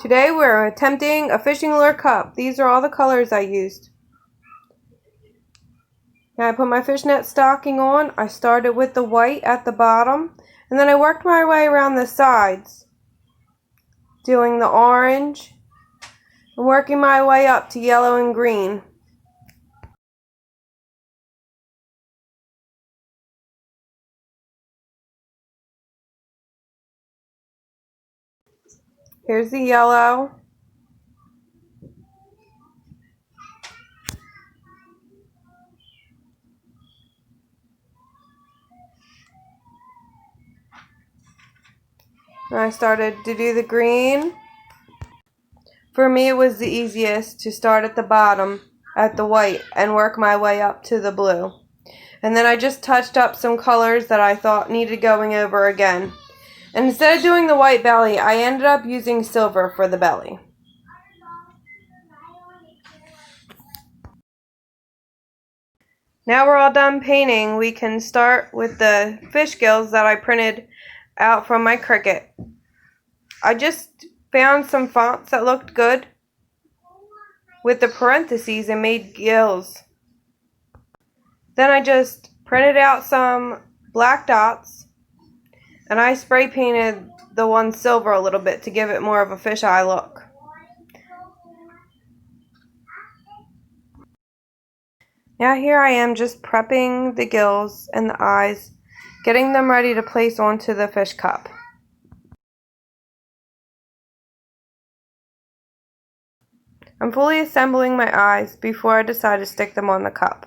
Today we're attempting a fishing lure cup. These are all the colors I used. Now I put my fishnet stocking on. I started with the white at the bottom, and then I worked my way around the sides, doing the orange, and working my way up to yellow and green. Here's the yellow. And I started to do the green. For me, it was the easiest to start at the bottom at the white and work my way up to the blue. And then I just touched up some colors that I thought needed going over again. And instead of doing the white belly, I ended up using silver for the belly. Now we're all done painting, we can start with the fish gills that I printed out from my Cricut. I just found some fonts that looked good with the parentheses and made gills. Then I just printed out some black dots and I spray painted the one silver a little bit to give it more of a fisheye look. Now here I am just prepping the gills and the eyes, getting them ready to place onto the fish cup. I'm fully assembling my eyes before I decide to stick them on the cup.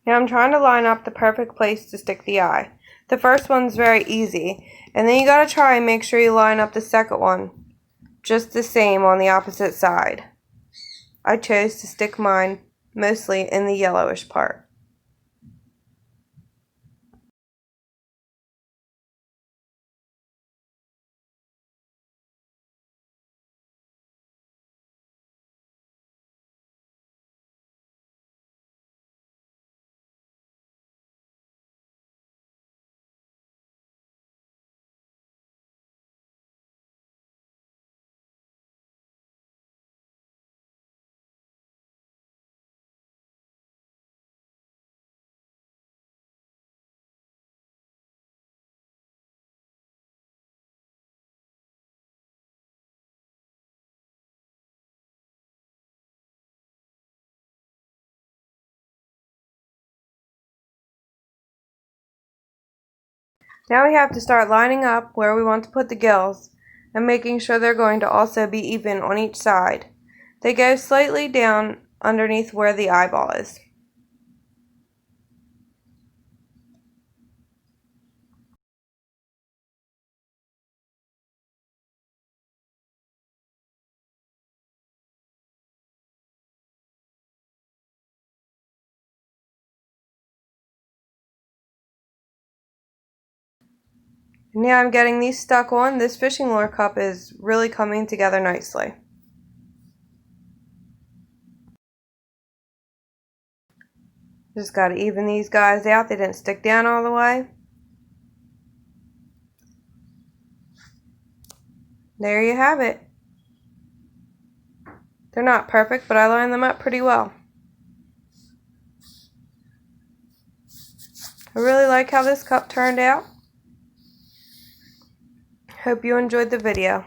Now I'm trying to line up the perfect place to stick the eye. The first one's very easy, and then you gotta try and make sure you line up the second one just the same on the opposite side. I chose to stick mine mostly in the yellowish part. Now we have to start lining up where we want to put the gills and making sure they're going to also be even on each side. They go slightly down underneath where the eyeball is. Now I'm getting these stuck on. This fishing lure cup is really coming together nicely. Just got to even these guys out. They didn't stick down all the way. There you have it. They're not perfect, but I lined them up pretty well. I really like how this cup turned out. Hope you enjoyed the video.